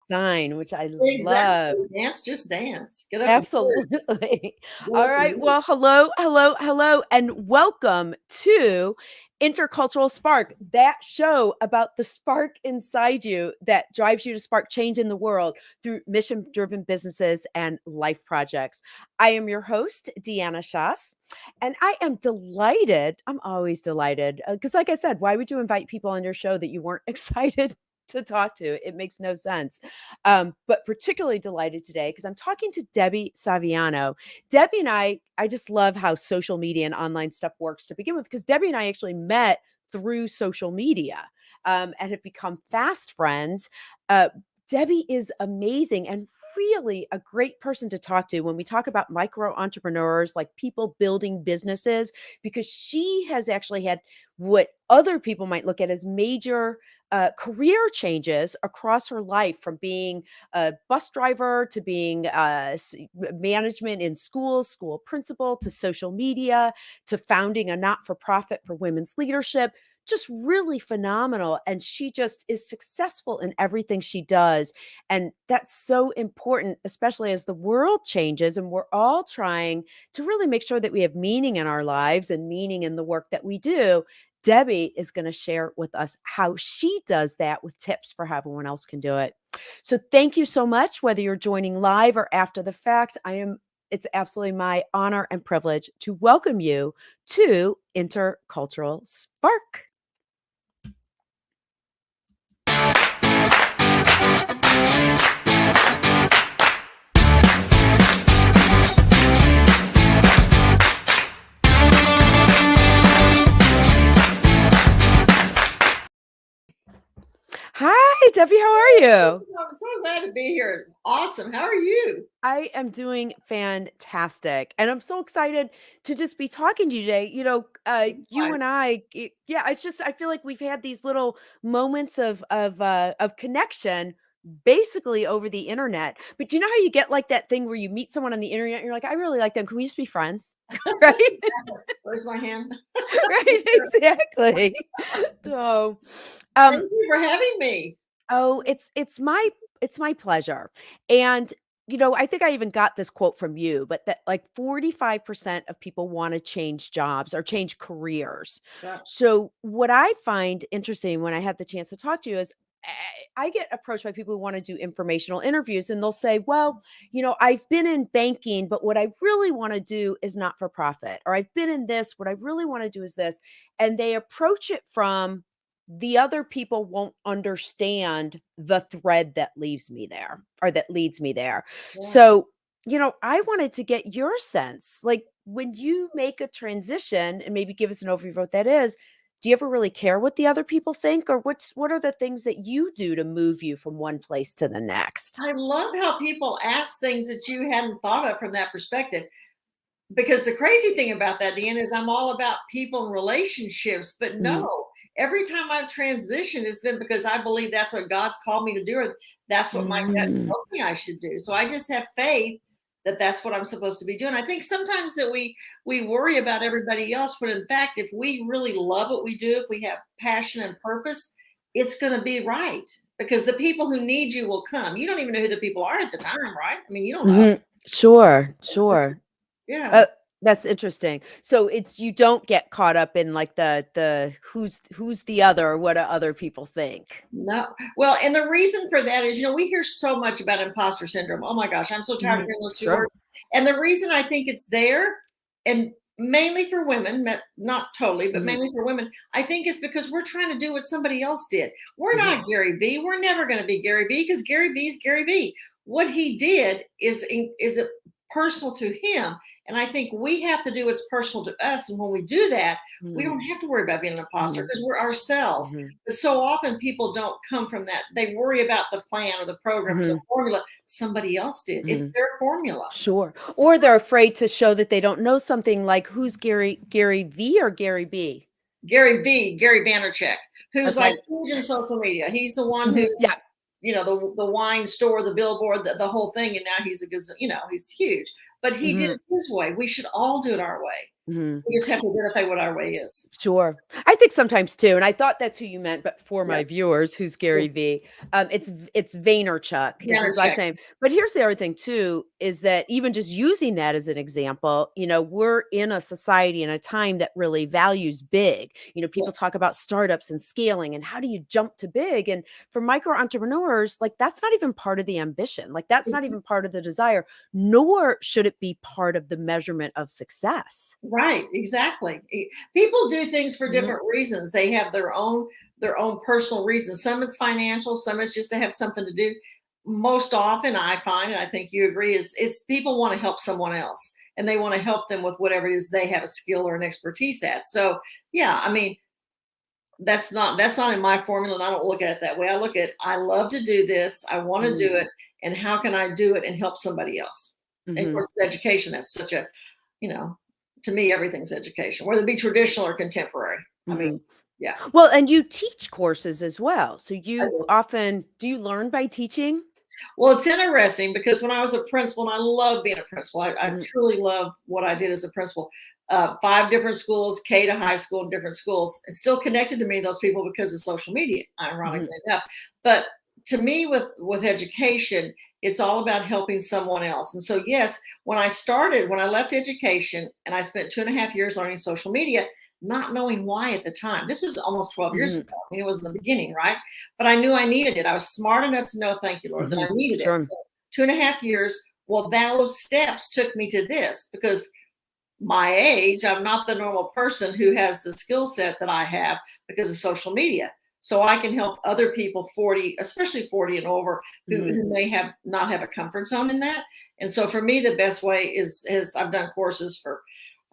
sign, which I love. Exactly. Dance, just dance. Get up and do Absolutely. it. Get All up and right. do Well, hello, hello, hello, and welcome to Intercultural Spark, that show about the spark inside you that drives you to spark change in the world through mission driven businesses and life projects. I am your host, Deanna Schaas, and I am delighted. I'm always delighted because, like I said, why would you invite people on your show that you weren't excited to talk to? It makes no sense. But particularly delighted today because I'm talking to Debbie Saviano. Debbie and I just love how social media and online stuff works to begin with, because Debbie and I actually met through social media and have become fast friends. Debbie is amazing and really a great person to talk to when we talk about micro entrepreneurs, like people building businesses, because she has actually had what other people might look at as major career changes across her life, from being a bus driver to being management in schools, school principal, to social media, to founding a not-for-profit for women's leadership. Just really phenomenal. And she just is successful in everything she does. And that's so important, especially as the world changes and we're all trying to really make sure that we have meaning in our lives and meaning in the work that we do. Debbie is going to share with us how she does that with tips for how everyone else can do it. So thank you so much, whether you're joining live or after the fact. It's absolutely my honor and privilege to welcome you to Intercultural Spark. Hi, Debbie. How are you? I'm so glad to be here. Awesome. How are you? I am doing fantastic. And I'm so excited to just be talking to you today. You and yeah, it's just, I feel like we've had these little moments of connection basically over the internet. But do you know how you get like that thing where you meet someone on the internet and you're like, I really like them. Can we just be friends? Right? Where's my hand? Right, exactly. So, Thank um, you for having me. oh, it's my pleasure. And I think I even got this quote from you, but that like 45% of people want to change jobs or change careers. Yeah. So what I find interesting when I had the chance to talk to you is I get approached by people who want to do informational interviews and they'll say, well, I've been in banking, but what I really want to do is not for profit. Or I've been in this, what I really want to do is this. And they approach it from the other people won't understand the thread that leaves me there or that leads me there. Yeah. So, I wanted to get your sense. Like when you make a transition and maybe give us an overview of what that is, do you ever really care what the other people think, or what are the things that you do to move you from one place to the next? I love how people ask things that you hadn't thought of from that perspective. Because the crazy thing about that, Deanna, is I'm all about people and relationships. But Mhm. no, every time I've transitioned, it's been because I believe that's what God's called me to do, or that's what my gut Mm. tells me I should do. So I just have faith that that's what I'm supposed to be doing. I think sometimes that we worry about everybody else, but in fact, if we really love what we do, if we have passion and purpose, it's going to be right, because the people who need you will come. You don't even know who the people are at the time, right? I mean, you don't know. Mhm. Sure, It's- sure. yeah. Uh, that's interesting. So it's you don't get caught up in like the who's the other, or what do other people think? No. Well, and the reason for that is, we hear so much about imposter syndrome. Oh my gosh, I'm so tired of Mhm. hearing those two Sure. words. And the reason I think it's there, and mainly for women, not totally, but Mhm. mainly for women, I think it's because we're trying to do what somebody else did. We're Mhm. not Gary Vee. We're never going to be Gary Vee, because Gary Vee's Gary Vee. What he did is personal to him. And I think we have to do what's personal to us. And when we do that, we Mhm. don't have to worry about being an imposter, Mhm. because we're ourselves. Mhm. But so often people don't come from that. They worry about the plan or the program or the Mhm. formula somebody else did. It's Mhm. their formula. Sure. Or they're afraid to show that they don't know something, like who's Gary V or Gary B? Gary V, Gary Vaynerchuk, who's like Okay. huge in social media. He's the one who, Mhm. Yeah. the wine store, the billboard, the whole thing, and now he's he's huge. but he did it his way. We should all do it our way. Mhm. We just have to identify what our way is. Sure. I think sometimes too, and I thought that's who you meant, but for Yeah. my viewers, who's Yeah. Gary V, it's Vaynerchuk is his last Check. name. But here's the other thing too, is that even just using that as an example, we're in a society and a time that really values big. People Yes. talk about startups and scaling and how do you jump to big? And for micro entrepreneurs, like that's not even part of the ambition. Like that's not even part of the desire, nor should it be part of the measurement of success. Right, exactly. People do things for Mhm. different reasons. They have their own personal reasons. Some it's financial, some it's just to have something to do. Most often I find, and I think you agree, is people want to help someone else and they want to help them with whatever it is they have a skill or an expertise at. So yeah, I mean, that's not in my formula, and I don't look at it that way. I look at I love to do this, I want to Mhm. do it, and how can I do it and help somebody else? And of Mhm. course, education, that's such a, you know, to me, everything's education, whether it be traditional or contemporary. I mean, Mhm. yeah, Well, and you teach courses as well. So I you do. often do you learn by teaching? Well, it's interesting because when I was a principal, and I love being a principal, I Mhm, truly love what I did as a principal. 5 different schools, K to high school, in different schools. It's still connected to me, those people, because of social media, mhm, ironically enough. But to me, with education, it's all about helping someone else. And so, yes, when I left education, and I spent 2.5 years learning social media, not knowing why at the time. This was almost 12 years mhm, ago. I mean, it was in the beginning, right? But I knew I needed it. I was smart enough to know, thank you, Lord, that I mhm. needed it. Sure. So 2.5 years, well, those steps took me to this because my age, I'm not the normal person who has the skill set that I have because of social media. So I can help other people 40, especially 40 and over, who, Mhm, who may have not have a comfort zone in that. And so for me, the best way is I've done courses for,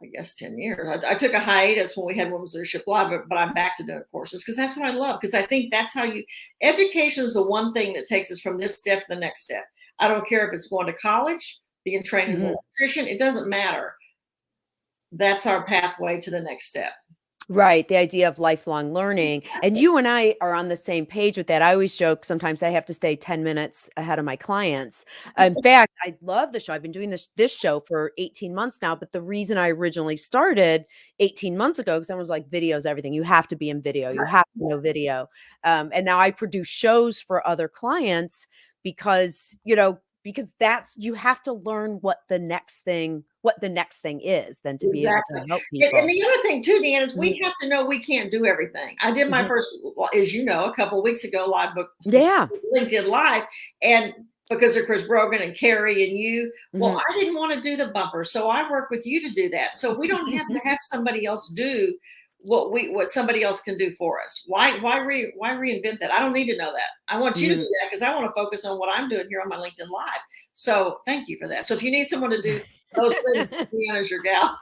I guess, 10 years. I took a hiatus when we had Women's Leadership Live, but I'm back to doing courses because that's what I love. Because I think that's how education is the one thing that takes us from this step to the next step. I don't care if it's going to college, being trained as an mhm. electrician, it doesn't matter. That's our pathway to the next step. Right, the idea of lifelong learning, and you and I are on the same page with that. I always joke sometimes I have to stay 10 minutes ahead of my clients. In fact, I love the show. I've been doing this show for 18 months now, but the reason I originally started 18 months ago, because I was like, video's everything. You have to be in video. You Right. have to know video. And now I produce shows for other clients because that's you have to learn what the next thing is, then to be able to Exactly. help And people. the other thing too, Dan, is we Mhm, have to know we can't do everything. I did my mhm. first, well, as you know, a couple of weeks ago, live book Yeah. LinkedIn Live, and because of Chris Brogan and Carrie and you, well, Mhm. I didn't want to do the bumper, so I work with you to do that. So we don't have to have somebody else do what somebody else can do for us. Why reinvent that? I don't need to know that. I want you to do Mhm. that because I want to focus on what I'm doing here on my LinkedIn Live. So thank you for that. So if you need someone to do those things, Deanna's your gal.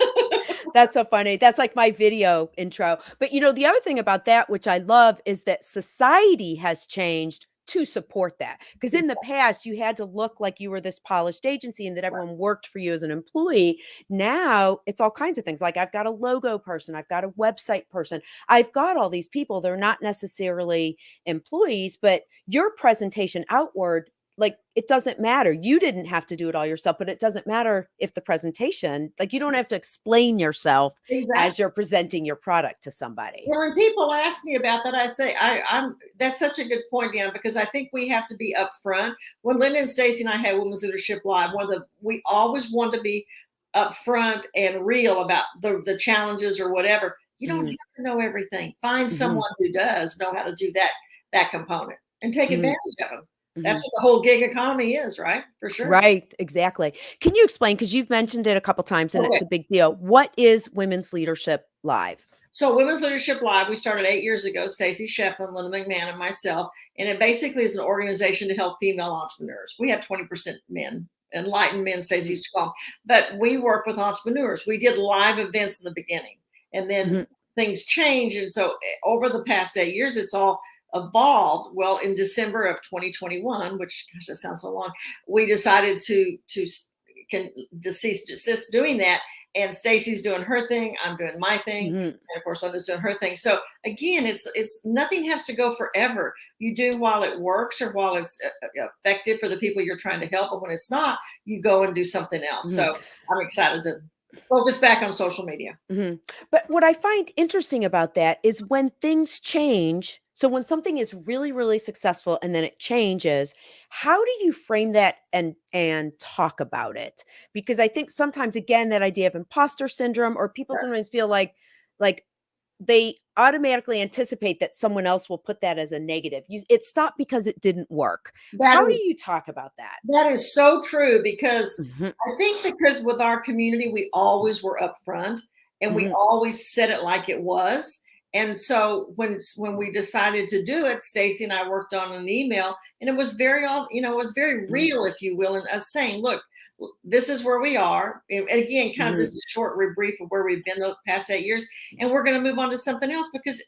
That's so funny. That's like my video intro. But, the other thing about that, which I love, is that society has changed to support that. Because in the past, you had to look like you were this polished agency and that everyone worked for you as an employee. Now it's all kinds of things. Like I've got a logo person, I've got a website person, I've got all these people. They're not necessarily employees, but your presentation outward, like it doesn't matter. You didn't have to do it all yourself, but it doesn't matter if the presentation, like you don't have to explain yourself as Exactly. you're presenting your product to somebody. Well, when people ask me about that, I say I'm. That's such a good point, Dan, because I think we have to be upfront. When Linda and Stacy and I had Women's Leadership Live, we always want to be upfront and real about the challenges or whatever. You don't Mhm, have to know everything. Find mhm, someone who does know how to do that component and take mhm, advantage of them. That's mhm. what the whole gig economy is, right? For sure. Right, exactly. Can you explain, because you've mentioned it a couple times and Okay. it's a big deal. What is Women's Leadership Live? So Women's Leadership Live, we started 8 years ago, Stacey Shefflin, Linda McMahon, and myself. And it basically is an organization to help female entrepreneurs. We have 20% men, enlightened men, Stacey Mhm, used to call them. But we work with entrepreneurs. We did live events in the beginning. And then mhm, things change. And so over the past 8 years, it's all evolved. Well, in December of 2021, which gosh, that sounds so long, we decided to can desist doing that and Stacy's doing her thing, I'm doing my thing, Mhm. and of course Linda's doing her thing. So again, it's nothing has to go forever. You do while it works or while it's effective for the people you're trying to help, but when it's not, you go and do something else. Mhm. So I'm excited to focus back on social media. Mhm. But what I find interesting about that is when things change, so when something is really, really successful and then it changes, how do you frame that and talk about it? Because I think sometimes again that idea of imposter syndrome or people Sure. sometimes feel like they automatically anticipate that someone else will put that as a negative. It stopped because it didn't work. That How do is you talk about that? That is so true because Mhm. I think because with our community, we always were upfront and we Mhm. always said it like it was. And so when we decided to do it, Stacy and I worked on an email, and it was it was very Mhm. real, if you will, and us saying, "Look, this is where we are." And again, kind of Mhm. just a short rebrief of where we've been the past 8 years, and we're going to move on to something else because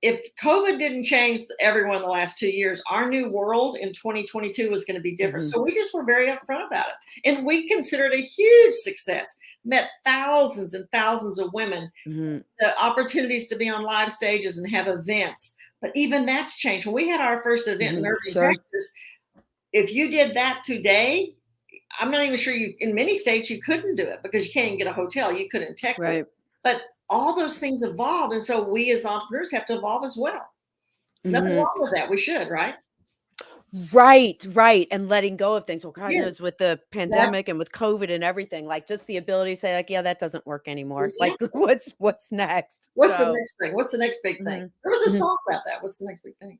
if COVID didn't change everyone the last 2 years, our new world in 2022 was going to be different. Mhm. So we just were very upfront about it. And we considered it a huge success. Met thousands and thousands of women, Mhm. the opportunities to be on live stages and have events. But even that's changed. When we had our first event in Mhm. Irving, Sure. Texas, if you did that today, I'm not even sure in many states you couldn't do it because you can't even get a hotel. You could in Texas. Right. But all those things evolved. And so we as entrepreneurs have to evolve as well. Nothing Mhm. wrong with that. We should, right? Right, right, and letting go of things. Well, God Yes, knows with the that's pandemic and with COVID and everything, like, just the ability to say, like, "Yeah, that doesn't work anymore." Like, exactly. what's next? What's the So, next thing? What's the next big thing? mhm, There was a mhm. song about that. What's the next big thing?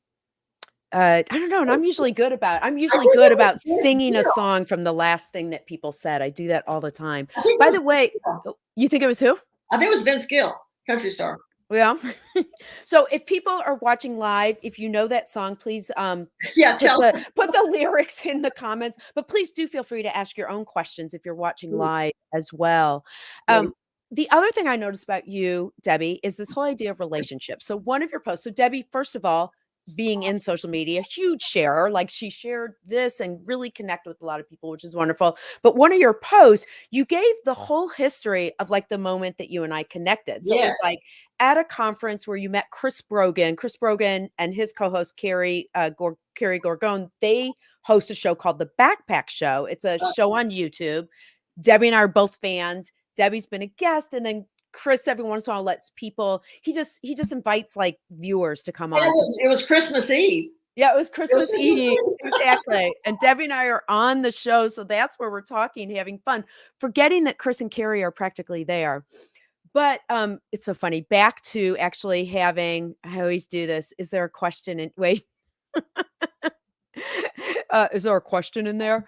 I don't know, and It's I'm I usually think good it was about singing a Medial. song from the last thing that people said. I do that all the time. I think it By was the Vince way Gill. oh, you think it was who? I think it was Vince Gill, country star. Yeah. So, if people are watching live, if you know that song, please, Yeah, put tell the us. put the lyrics in the comments, but please do feel free to ask your own questions if you're watching Please, live as well. Um, please. the other thing I noticed about you, Debbie, is this whole idea of relationships. So one of your posts, so Debbie, first of all, being in social media, huge sharer, like she shared this and really connected with a lot of people, which is wonderful. But one of your posts, you gave the whole history of like the moment that you and I connected. So it was Yes. like at a conference where you met Chris Brogan and his co-host Carrie Gorgon, they host a show called The Backpack Show. It's a Uh, show on YouTube. Debbie and I are both fans. Debbie's been a guest, and then Chris every once in a while lets people. He just invites like viewers to come and on. So it was Christmas Eve. yeah, it was It was Christmas Christmas Eve. Eve. Exactly. And Debbie and I are on the show. So that's where we're talking, having fun, forgetting that Chris and Carrie are practically there. But, it's so funny. Back to actually having I always do this. Is there a question in wait. Is there a question in there?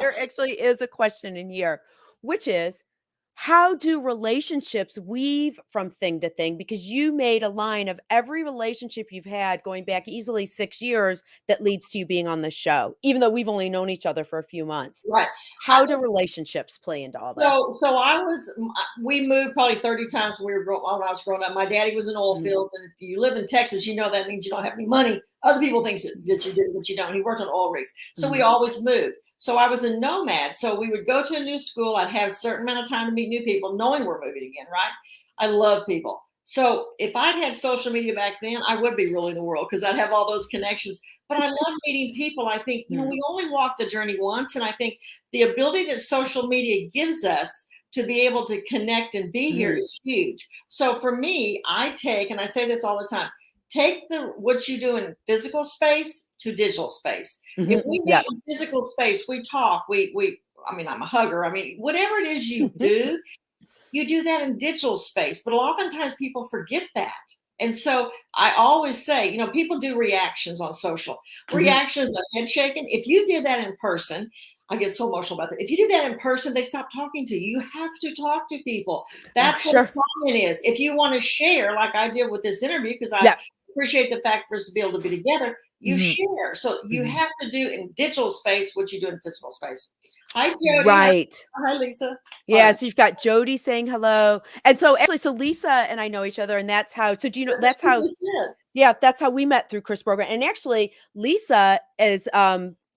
There actually is a question in here, which is, how do relationships weave from thing to thing? Because you made a line of every relationship you've had going back easily 6 years that leads to you being on the show, even though we've only known each other for a few months. Right. I How do relationships play into all this? So we moved probably 30 times when when I was growing up. My daddy was in oil Mhm, fields, and if you live in Texas, you know that means you don't have any money. Other people think that you do, but you don't. He worked on oil rigs, so we mhm, always moved. So I was a nomad. So we would go to a new school. I'd have a certain amount of time to meet new people, knowing we're moving again. Right? I love people. So if I'd had social media back then, I would be ruling the world because I'd have all those connections. But I love meeting people. I think mhm, we only walk the journey once, and I think the ability that social media gives us to be able to connect and be here mhm, is huge. So for me, I take, and I say this all the time, take what you do in physical space to digital space. If mhm, we yeah. meet in physical space, we talk, we I mean, I'm a hugger. I mean, whatever it is you do that in digital space, but oftentimes people forget that. And so I always say, people do reactions on social. Mhm, Reactions of head shaking. If you did that in person, I get so emotional about that. If you do that in person, they stop talking to you. You have to talk to people. oh, That's what a sure. comment is. If you want to share, like I did with this interview, because I Yeah. appreciate the fact for us to be able to be together, you Mhm, share. So you mhm. have to do in digital space what you do in physical space. Hi, Jody. Right. Hi, Lisa. Yeah, Sorry. so you've got Jody saying hello. And so actually, so Lisa and I know each other, and that's how so do you know That's that's what how she just said. yeah, that's how we met through Chris Brogan. And actually, Lisa is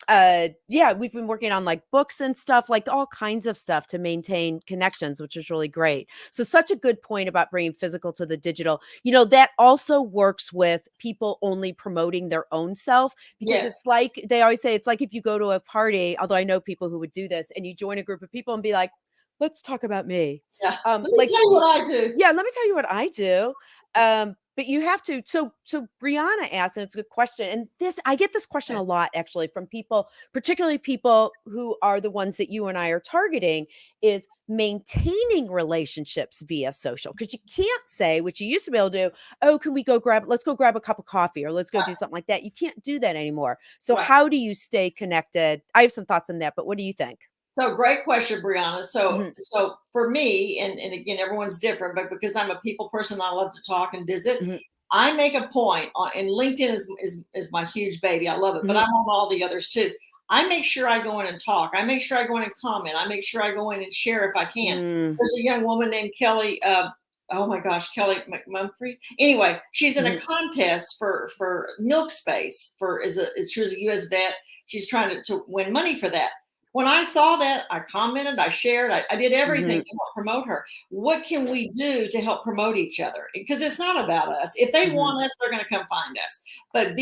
yeah, we've been working on like books and stuff, like all kinds of stuff to maintain connections, which is really great. So such a good point about bringing physical to the digital. That also works with people only promoting their own self, because Yes. it's like they always say, it's like if you go to a party, although I know people who would do this, and you join a group of people and be like, let's talk about me. Yeah. Let me Like, tell you what I do. yeah, let me tell you what I do. But you have to. So Brianna asked, and it's a good question. And I get this question Okay. a lot actually from people, particularly people who are the ones that you and I are targeting, is maintaining relationships via social. Because you can't say, which you used to be able to do, oh, let's go grab a cup of coffee, or let's go do something like that. You can't do that anymore. So Right. how do you stay connected? I have some thoughts on that, but what do you think? So great question, Brianna. So Hmm. so for me, and again, everyone's different, but because I'm a people person, I love to talk and visit. Hmm. I make a point on, and LinkedIn is my huge baby. I love it, but Hmm. I'm on all the others too. I make sure I go in and talk. I make sure I go in and comment. I make sure I go in and share if I can. Hmm. There's a young woman named Kelly. Oh my gosh, Kelly McMumphrey. Anyway, she's in a Hmm. contest for milk space she was a U.S. vet. She's trying to win money for that. When I saw that, I commented, I shared, I did everything Hmm. to help promote her. What can we do to help promote each other? Because it's not about us. If they Hmm. want us, they're going to come find us. But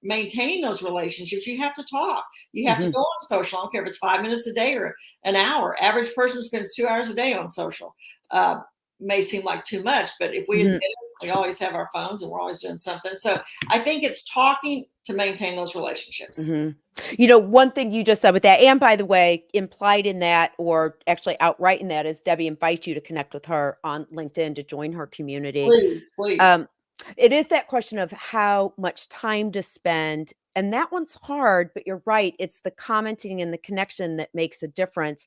maintaining those relationships, you have to talk. You have to Hmm. go on social. I don't care if it's 5 minutes a day or an hour. Average person spends 2 hours a day on social. Uh, may seem like too much, but if we admit Hmm. it, we always have our phones and we're always doing something. So I think it's talking to maintain those relationships. Hmm. One thing you just said with that, and by the way, implied in that, or actually outright in that, is Debbie invites you to connect with her on LinkedIn to join her community. Please, please. Um, it is that question of how much time to spend. And that one's hard, but you're right. It's the commenting and the connection that makes a difference.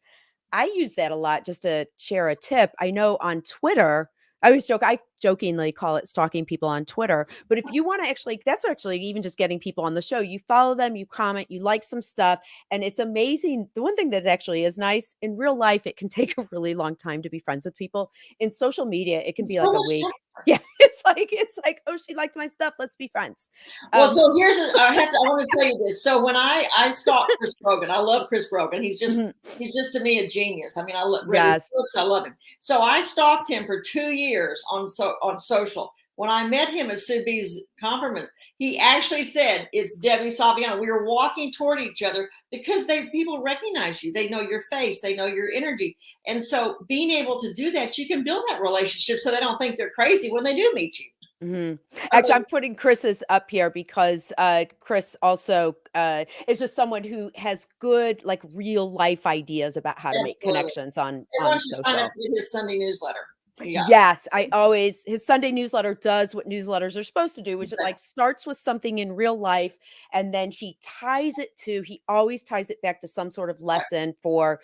I use that a lot. Just to share a tip, I know on Twitter, I jokingly call it stalking people on Twitter. But if you want to actually, that's actually even just getting people on the show. You follow them, you comment, you like some stuff, and it's amazing. The one thing that actually is nice in real life, it can take a really long time to be friends with people. In social media, it can It's be so like a much week. faster. Yeah, it's like, oh, she liked my stuff. Let's be friends. Well, Um, so I want to tell you this. So when I stalked Chris Brogan, I love Chris Brogan. mhm, He's just to me a genius. I mean, read his yes. books. I love him. So I stalked him for 2 years on social. When I met him at Sue B's conference, he actually said, "It's Debbie Saviano." We were walking toward each other because people recognize you. They know your face. They know your energy. And so being able to do that, you can build that relationship so they don't think you're crazy when they do meet you. Mhm. Actually, Okay. I'm putting Chris's up here because Chris also is just someone who has good, like, real life ideas about how to make Absolutely. connections on Everyone should sign up social. to get his Sunday newsletter. Yeah, Yes, his Sunday newsletter does what newsletters are supposed to do, which it like exactly. starts with something in real life, and then he always ties it back to some sort of Right. lesson for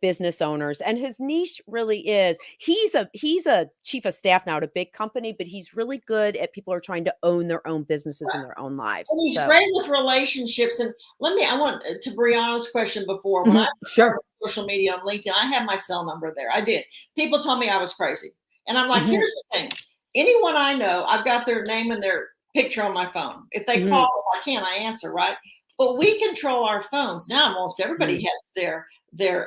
business owners. And his niche really is, he's a chief of staff now at a big company, but he's really good at people who are trying to own their own businesses and their own lives. And he's So, great with relationships. And I want to Brianna's question before. When I mhm, started sure. social media on LinkedIn, I had my cell number there. I did. People told me I was crazy. And I'm like, Mhm, here's the thing. Anyone I know, I've got their name and their picture on my phone. If they mhm, call, if I can, I answer, right? But we control our phones. Now almost everybody mhm, has their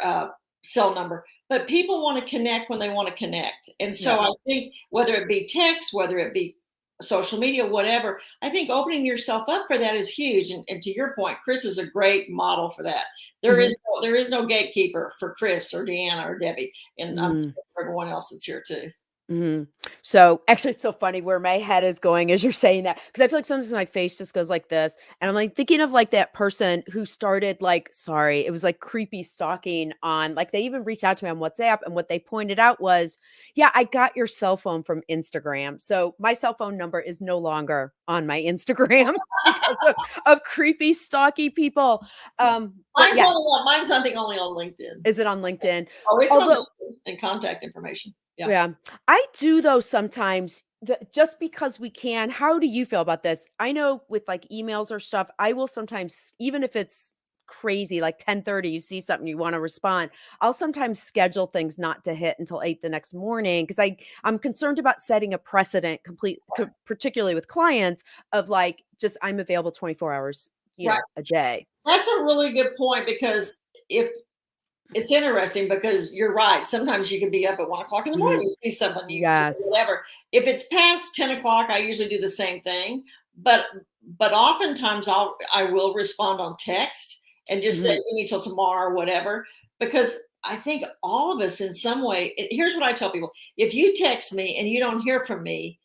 cell number. But people want to connect when they want to connect. And so yep, I think whether it be text, whether it be social media, whatever, I think opening yourself up for that is huge. And to your point, Chris is a great model for that. mhm, There is no gatekeeper for Chris or Deanna or Debbie, and I'm mhm. sure for everyone else that's here too. Mhm. So, actually, it's so funny where my head is going as you're saying that, because I feel like sometimes my face just goes like this, and I'm like thinking of like that person who started like, sorry, it was like creepy stalking on, like, they even reached out to me on WhatsApp, and what they pointed out was, yeah, I got your cell phone from Instagram. So my cell phone number is no longer on my Instagram because of creepy stalky people. But yes, Mine's I think only on LinkedIn. is it on LinkedIn? Oh, it's on Although, LinkedIn and contact information. Yeah. yeah. I do though sometimes, just because we can. How do you feel about this? I know with like emails or stuff, I will sometimes, even if it's crazy, like 10:30, you see something you want to respond, I'll sometimes schedule things not to hit until 8 the next morning, because I'm concerned about setting a precedent particularly with clients, of like, just I'm available 24 hours Right. a day. That's a really good point because if it's interesting because you're right. Sometimes you can be up at 1 o'clock in the Mhm. morning, you see someone, Yes. whatever. If it's past 10 o'clock, I usually do the same thing. But oftentimes I will respond on text and just say, Mhm. give me till tomorrow or whatever. Because I think all of us in some way, here's what I tell people. If you text me and you don't hear from me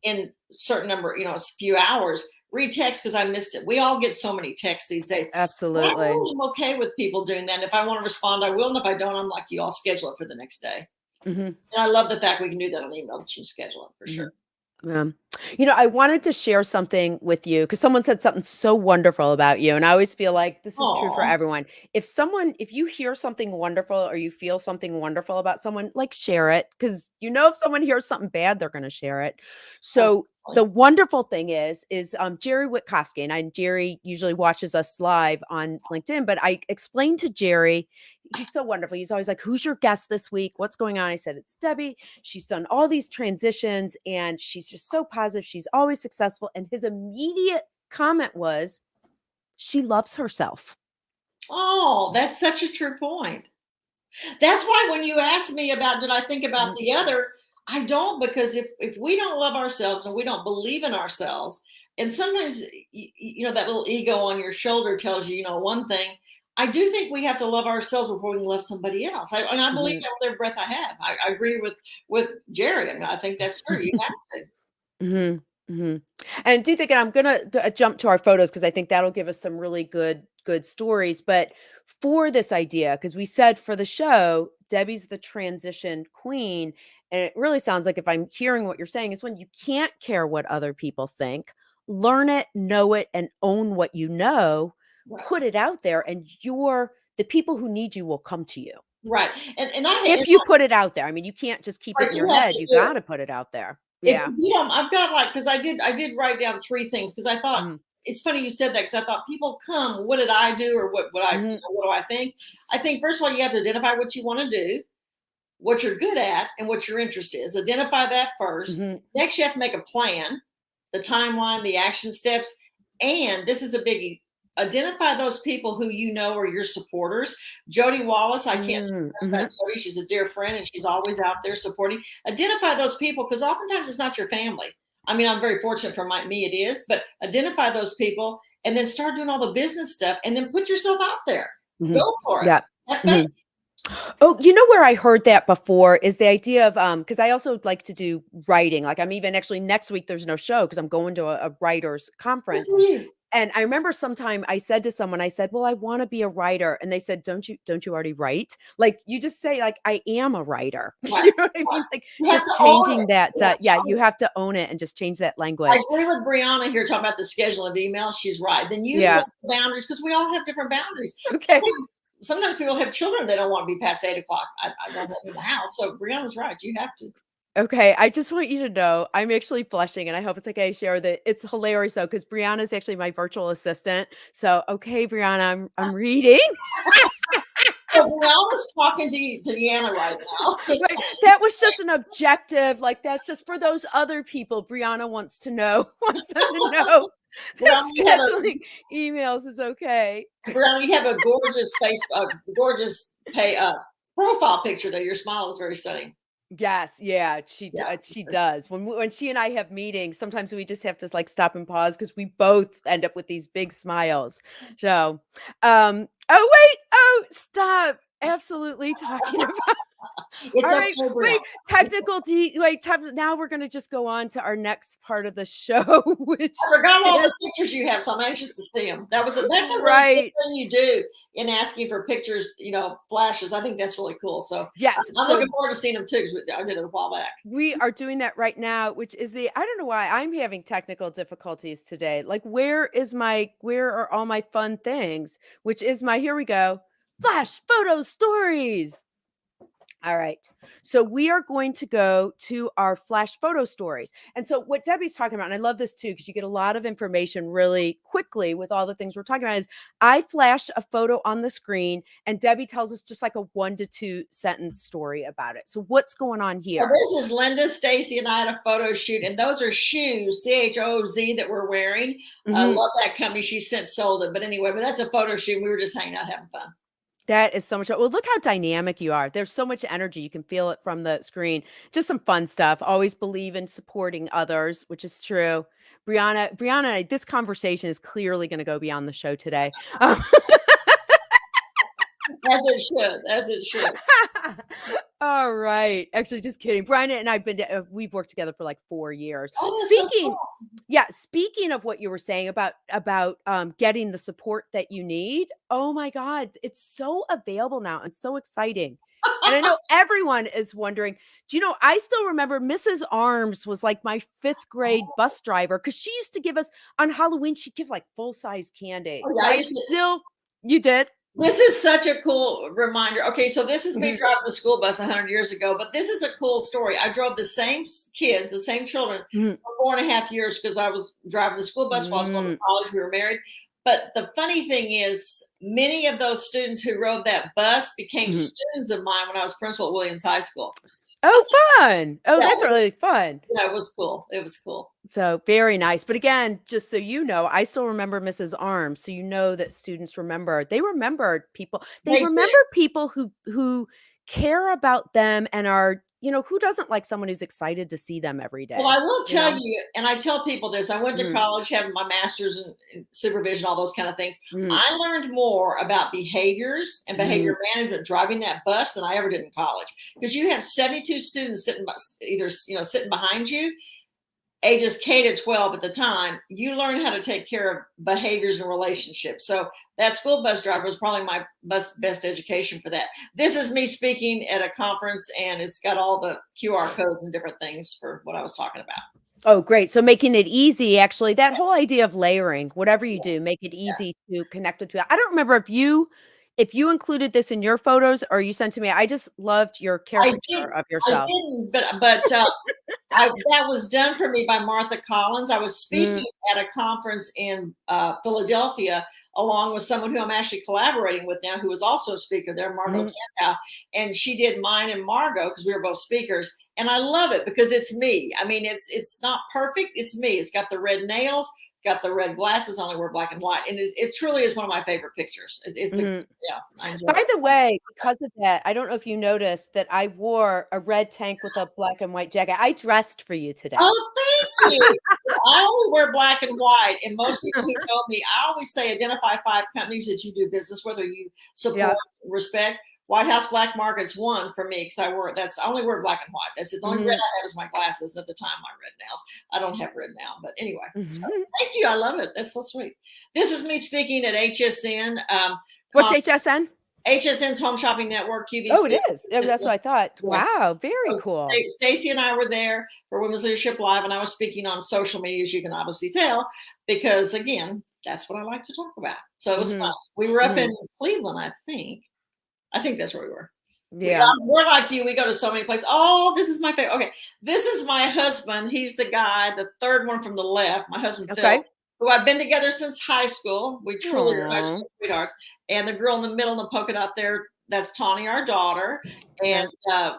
in a certain number, a few hours, retext because I missed it. We all get so many texts these days. But I Absolutely. really am okay with people doing that. And if I want to respond, I will. And if I don't, I'm like you, I'll schedule it for the next day. Mhm. And I love the fact we can do that on email that you can schedule it for sure. Mhm. I wanted to share something with you because someone said something so wonderful about you. And I always feel like this is true for Oh, everyone. If you hear something wonderful or you feel something wonderful about someone, like share it. Because if someone hears something bad, they're going to share it. So the absolutely. wonderful thing is Jerry Witkowski, and Jerry usually watches us live on LinkedIn, but I explained to Jerry, he's so wonderful. He's always like, who's your guest this week? What's going on? I said, it's Debbie. She's done all these transitions and she's just so positive. She's always successful. And his immediate comment was, she loves herself. Oh, that's such a true point. That's why when you ask me about did I think about Mhm. the other, I don't, because if we don't love ourselves and we don't believe in ourselves, and sometimes that little ego on your shoulder tells you, one thing. I do think we have to love ourselves before we can love somebody else. And I believe Mhm. that with every breath I have. I agree with Jerry. I mean, I think that's true. You have to. Mhm, mhm. And do you think, and I'm gonna jump to our photos because I think that'll give us some really good stories. But for this idea, because we said for the show, Debbie's the transition queen, and it really sounds like if I'm hearing what you're saying is when you can't care what other people think, learn it, know it, and own what you know. Right. Put it out there, and the people who need you will come to you Right. And I if you put it out there. I mean, you can't just keep it right, in you your have head. to You do got it. to put it out there. If Yeah. you don't, I've got like because I did write down three things because I thought Mhm. it's funny you said that because I thought people come, what did I do or what I Mhm. what do I think? I think first of all you have to identify what you want to do, what you're good at, and what your interest is. Identify that first. Mhm. Next, you have to make a plan, the timeline, the action steps, and this is a biggie. Identify those people who you know are your supporters. Jody Wallace, I can't say Mm, enough about mhm, Jody. She's a dear friend and she's always out there supporting. Identify those people because oftentimes it's not your family. I mean, I'm very fortunate for me, it is, but identify those people and then start doing all the business stuff and then put yourself out there. mhm. Go for it. Yeah. Have faith. Mhm. Oh, where I heard that before is the idea of because I also like to do writing. Like I'm even actually next week there's no show because I'm going to a writers Good conference. for you. And I remember sometime I said to someone, I said, "Well, I want to be a writer." And they said, "Don't you already write?" Like you just say like I am a writer. Right. You know what I Right. mean? Like You have just to own it. changing that You have to yeah, own you it. have to own it and just change that I language. agree with Brianna here talking about the schedule of emails. She's right. Then you set Yeah. the boundaries because we all have different boundaries. Okay. Sometimes people have children they don't want to be past 8 o'clock. I don't want them in the house. So Brianna's right. You have to. Okay, I just want you to know I'm actually blushing, and I hope it's okay to share that it's hilarious though, because Brianna is actually my virtual assistant. So, okay, Brianna, I'm reading. So Brianna's talking to Deanna right now. Just Right. That was just an objective, like that's just for those other people Brianna wants to know, wants them to know that Brianna, scheduling emails is okay. You have a gorgeous face, gorgeous profile picture there. Your smile is very stunning. Yes, yeah, Yeah. she does. When she and I have meetings, sometimes we just have to like stop and pause because we both end up with these big smiles. So, oh wait, oh stop! Absolutely talking about. It's All okay, right, Brianna. wait, now we're gonna just go on to our next part of the show, which I forgot all the is pictures you have, so I'm anxious to see them. That's a really good right. thing you do in asking for pictures, flashes. I think that's really cool. So Yes, I'm so looking forward to seeing them too. 'Cause I did it a while back. we are doing that right now, which is I don't know why I'm having technical difficulties today. Like, where are all my fun things? Which is here we go, flash photo stories. All right. So we are going to go to our flash photo stories. And so what Debbie's talking about, and I love this too, because you get a lot of information really quickly with all the things we're talking about, is I flash a photo on the screen and Debbie tells us just like a 1 to 2 sentence story about it. So what's going on Well, here? this is Linda, Stacy, and I had a photo shoot, and those are shoes, CHOZ, that we're wearing. Love that company. She's since sold it. But anyway, that's a photo shoot. We were just hanging out having fun. That is so much. Well, look how dynamic you are. There's so much energy. You can feel it from the screen. Just some fun stuff. Always believe in supporting others, which is true. Brianna, this conversation is clearly going to go beyond the show today. As it should, as it should. All right. Actually, just kidding. Brian and I've we've worked together for like 4 years. Oh, that's so Speaking, cool. yeah, speaking of what you were saying about getting the support that you need. Oh my God, it's so available now and so exciting. And I know everyone is wondering, do you know, I still remember Mrs. Arms was like my 5th grade bus driver because she used to give us on Halloween, she'd give like full-size candy. Oh, So yeah, I still, you did? This is such a cool reminder. Okay, so this is me Mhm. driving the school bus 100 years ago, but this is a cool story. I drove the same kids, the same children Mhm. for 4.5 years because I was driving the school bus while I was going to college. We were married. But the funny thing is, many of those students who rode that bus became students of mine when I was principal at Williams High School. Oh, fun. Oh, Yeah, that's really fun. yeah, it was cool. It was cool. So very nice. But again, just so you know, I still remember Mrs. Arms. So you know that students remember. They remembered people. They They remember did. people who care about them and are, you know, who doesn't like someone who's excited to see them every Well, I day, will you tell know? you, and I tell people this, I went to Mhm, college, having my master's in supervision, all those kind of things. mhm, I learned more about behaviors and mhm, behavior management driving that bus than I ever did in college. Because you have 72 students sitting either, sitting behind you, ages K to 12 at the time. You learn how to take care of behaviors and relationships. So that school bus driver was probably my best education for that. This is me speaking at a conference, and it's got all the QR codes and different things for what I was talking about. Oh, great. So making it easy, actually, that whole idea of layering, whatever you do, make it Yeah. easy to connect with people. I don't remember if you included this in your photos or you sent to me. I just loved your I caricature didn't of I yourself. didn't, but that was done for me by Martha Collins. I was Mm, speaking at a conference in Philadelphia along with someone who I'm actually collaborating with now, who was also a speaker there, Margot mhm, Tantow, and she did mine and Margot because we were both speakers. And I love it because it's me. I mean, it's not perfect. It's me. It's got the red nails. It's got the red glasses. I only wear black and white, and it truly is one of my favorite pictures. mhm. Yeah, I enjoy By it. the way, because of that, I don't know if you noticed that I wore a red tank with a black and white jacket. I dressed for you today. Oh, thank you. I only wear black and white, and most people who know me, I always say identify 5 companies that you do business with or you Yeah. support, respect. White House Black Market's one for me because I only wear black and white. That's it. The only red Mhm. I have is my glasses. At the time, my red nails. I don't have red now, but anyway. So Mhm. thank you. I love it. That's so sweet. This is me speaking at HSN. What's HSN? HSN's Home Shopping Network, Oh, it QVC. is. Oh, that's what I thought. Yes. Wow, very So cool. Stacy and I were there for Women's Leadership Live, and I was speaking on social media, as you can obviously tell, because again, that's what I like to talk about. So it was fun. Mhm. We were up in Mhm. Cleveland, I think. I think that's where we were. Yeah. We're like you. We go to so many places. Oh, this is my favorite. Okay, this is my husband. He's the guy, the third one from the left. My husband Phil, Okay. who I've been together since high school. We truly are high Aw. school sweethearts. And the girl in the middle, in the polka dot there, that's Tawny, our daughter. Yeah. And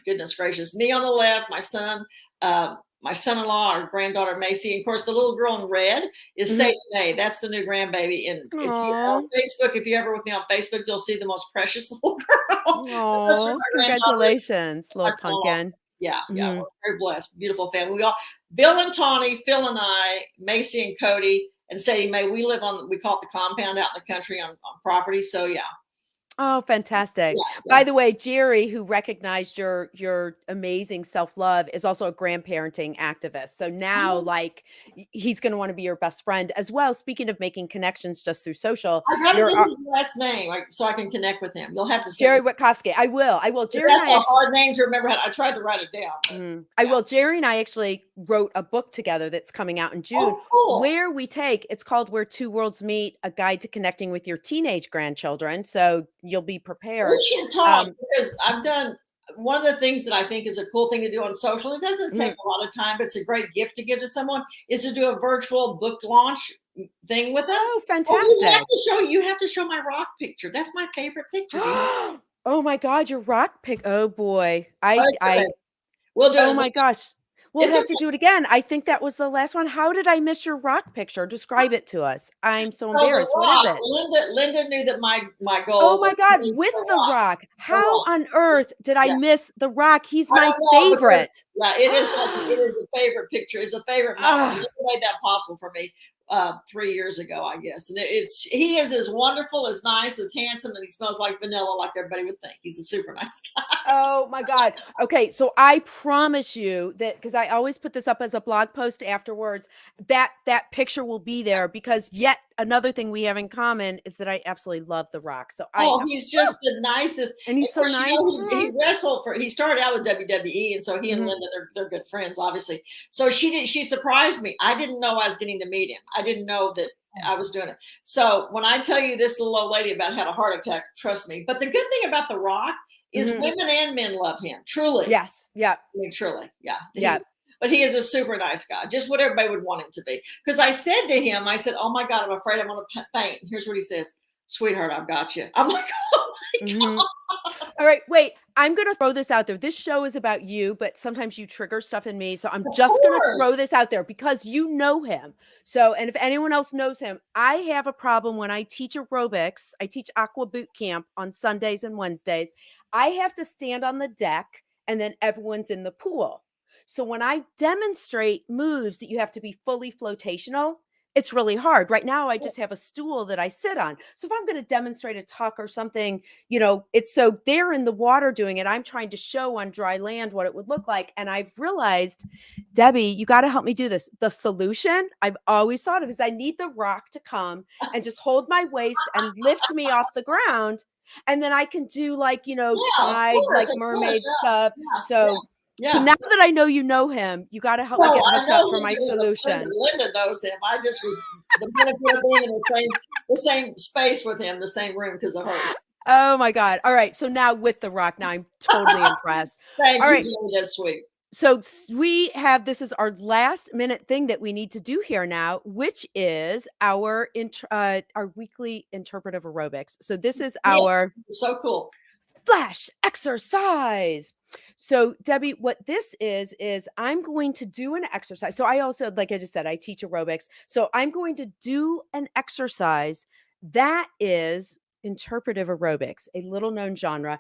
goodness gracious, me on the left, my son-in-law, our granddaughter Macy, and of course the little girl in red is Mhm. Sadie Mae. That's the new grandbaby. And if you Aw. on Facebook, if you're ever with me on Facebook, you'll see the most precious little girl. That's Aw. my granddaughter. Congratulations, My little son-in-law. pumpkin. Yeah, yeah, Mhm. we're very blessed. Beautiful family. We all Bill and Tawny, Phil and I, Macy and Cody, and Sadie Mae. We live on we call it the compound out in the country on property. So yeah, Oh, fantastic. yeah, yeah. By the way, Jerry, who recognized your amazing self-love, is also a grandparenting activist. So now, Oh, like, he's going to want to be your best friend as well. Speaking of making connections just through social, I gotta you're get his last name like, so I can connect with him. You'll have to send Jerry me Witkowski. I will. I will. because Jerry and that's I a actually. hard name to remember. I tried to write it down, but I yeah. will. Jerry and I actually wrote a book together that's coming out in June Oh, cool. where we take it's called Where Two Worlds Meet, a guide to connecting with your teenage grandchildren. So you'll be prepared. We should talk because I've done one of the things that I think is a cool thing to do on social. It doesn't take a lot of time, but it's a great gift to give to someone. Is to do a virtual book launch thing with them. Oh, Oh, fantastic! you have to show my rock picture. That's my favorite picture. Oh my God, your rock pick! Oh boy, We'll do oh it. my gosh, we'll It's have to do it again. I think that was the last one. How did I miss your rock picture? Describe it to us. I'm so So embarrassed. the What is rock, it? Linda knew that my Oh goal my was to God, be with the the rock. rock. The How rock. on earth did I Yeah. miss the rock? He's I my don't know, favorite. because, yeah, it is a favorite picture. It's a favorite moment. Ah. Linda made that possible for me 3 years ago, I guess. And he is as wonderful, as nice, as handsome, and he smells like vanilla, like everybody would think. He's a super nice guy. Oh my God. Okay, so I promise you that, because I always put this up as a blog post afterwards, that picture will be there, because yet another thing we have in common is that I absolutely love The Rock. So He's just the nicest. and he's Of so course, nice. he wrestled he started out with WWE, and so he and Linda, they're good friends, obviously. So she surprised me. I didn't know I was getting to meet him. I didn't know that I was doing it. So when I tell you this little old lady about had a heart attack, trust me. But the good thing about The Rock is women and men love him. Truly. Yes. Yeah. I mean, truly. Yeah. Yeah. But he is a super nice guy, just what everybody would want him to be. Because I said to him, I said, "Oh my God, I'm afraid I'm going to faint." Here's what he says: "Sweetheart, I've got you." I'm like, "Oh my God." All right, wait. I'm going to throw this out there. This show is about you, but sometimes you trigger stuff in me. So I'm just going to throw this out there because you know him. So, and if anyone else knows him, I have a problem when I teach aerobics. I teach aqua boot camp on Sundays and Wednesdays. I have to stand on the deck and then everyone's in the pool. So when I demonstrate moves that you have to be fully flotational, it's really hard. Right now, I just have a stool that I sit on. So if I'm going to demonstrate a tuck or something, it's so they're in the water doing it. I'm trying to show on dry land what it would look like. And I've realized, Debbie, you got to help me do this. The solution I've always thought of is I need The Rock to come and just hold my waist and lift me off the ground. And then I can do side, mermaid stuff. So now that I know you know him, you got to help me get hooked up for my solution. Linda knows him. I just was the benefit of being in the same space with him, the same room, because of her. Oh my God. All right. So now with The Rock, now I'm totally impressed. Thank All you, right. Julie, that's sweet. So this is our last minute thing that we need to do here now, which is our weekly interpretive aerobics. So this is our so cool flash exercise. So Debbie, what this is I'm going to do an exercise. So I also, like I just said, I teach aerobics. So I'm going to do an exercise that is interpretive aerobics, a little known genre.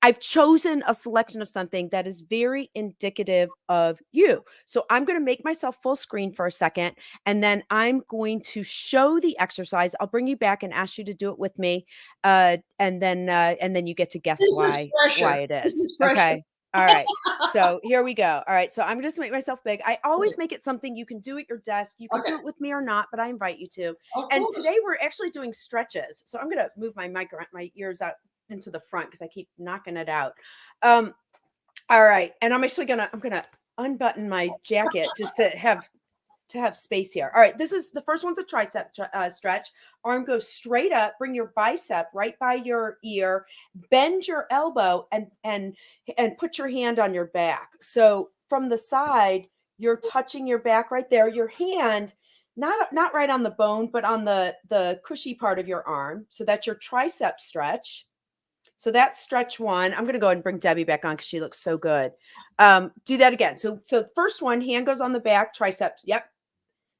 I've chosen a selection of something that is very indicative of you. So I'm going to make myself full screen for a second, and then I'm going to show the exercise. I'll bring you back and ask you to do it with me. And then you get to guess why it is. Okay. All right. So here we go. All right. So I'm just make myself big. I always make it something you can do at your desk. You can do it with me or not, but I invite you to. And today we're actually doing stretches. So I'm going to move my ears out into the front because I keep knocking it out. All right. And I'm gonna unbutton my jacket just to have space here. All right. The first one's a tricep stretch. Arm goes straight up, bring your bicep right by your ear, bend your elbow and put your hand on your back. So from the side, you're touching your back right there. Your hand, not right on the bone, but on the cushy part of your arm. So that's your tricep stretch. So that's stretch one. I'm going to go ahead and bring Debbie back on because she looks so good. Do that again. So the first one, hand goes on the back, triceps. Yep.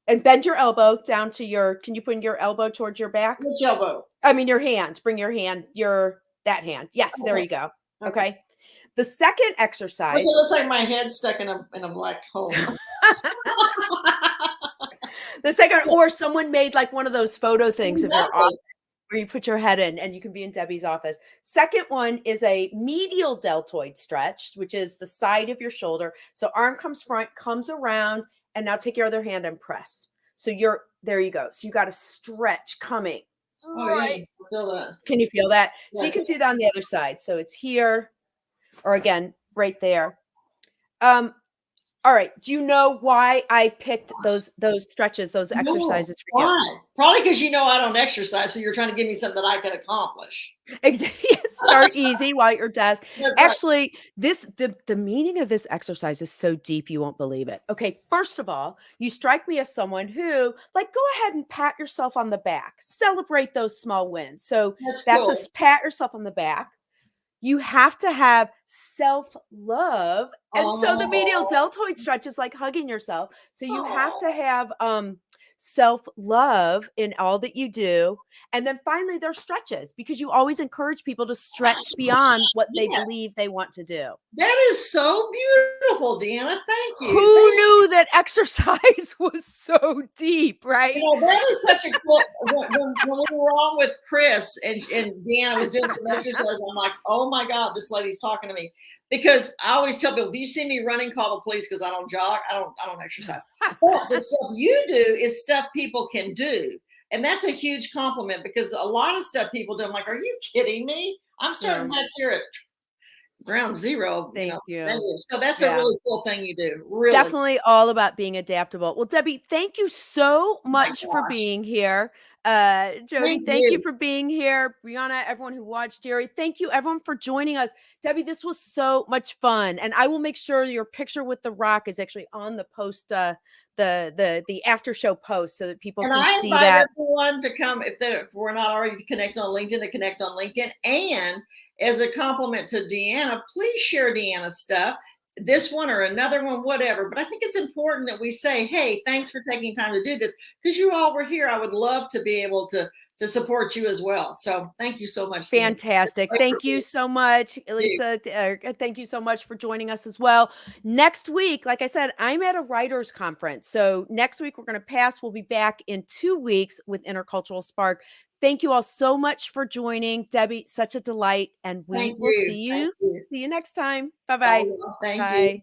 And bend your elbow down to can you put your elbow towards your back? Which elbow? I mean, your hand. Bring your hand, that hand. Yes, there you go. Okay. The second exercise. It looks like my head's stuck in a black hole. The second, or someone made like one of those photo things of your office where you put your head in and you can be in Debbie's office. Second one is a medial deltoid stretch, which is the side of your shoulder. So arm comes front, comes around, and now take your other hand and press. So there you go. So you got a stretch coming. Oh, right. Yeah. Feel that. Can you feel that? Yeah. So you can do that on the other side. So it's here, or again, right there. All right. Do you know why I picked those stretches, those No. exercises for you? Why? Probably because you know I don't exercise, so you're trying to give me something that I can accomplish. Exactly. Start easy while at your desk. That's right. Actually, the meaning of this exercise is so deep you won't believe it. Okay, first of all, you strike me as someone who, like, go ahead and pat yourself on the back. Celebrate those small wins. So That's that's a cool. pat yourself on the back. You have to have self-love. And so the medial Oh, deltoid stretch is like hugging yourself. So you have to oh, have self-love in all that you do. And then finally there's stretches because you always encourage people to stretch beyond what they yes. believe they want to do. That is so beautiful, Deanna. Thank you. Who knew that exercise was so deep, You right? know, that is such a cool. When we were on with Chris and Deanna was doing some exercise, I'm like, oh my God, this lady's talking to me. Because I always tell people, if you see me running, call the police because I don't jog, I don't exercise. But the stuff you do is stuff people can do. And that's a huge compliment because a lot of stuff people do, I'm like, are you kidding me? I'm starting No, back here at ground zero, thank you. So that's a Yeah. really cool thing you do. Really. Definitely all about being adaptable. Well, Debbie, thank you so Oh my much for gosh. being here. Jody, Thank thank you you. for being here. Brianna, everyone who watched, Jerry, thank you everyone for joining us. Debbie, this was so much fun. And I will make sure your picture with the rock is actually on the post, the after show post so that people And can I see invite that. everyone to come if we're not already connected on LinkedIn to connect on LinkedIn. And as a compliment to Deanna, please share Deanna's stuff, this one or another one, whatever. But I think it's important that we say, hey, thanks for taking time to do this because you all were here. I would love to be able to support you as well. So thank you so much, Deanna. It's Fantastic. great for Thank you me. so much, You. Elisa. Thank you so much for joining us as well. Next week, like I said, I'm at a writers conference. So next week we're going to pass. We'll be back in 2 weeks with Intercultural Spark. Thank you all so much for joining. Debbie, such a delight. And we Thank will you. Thank you. see you next time. Bye. Bye-bye. Y'all. Thank you. Bye.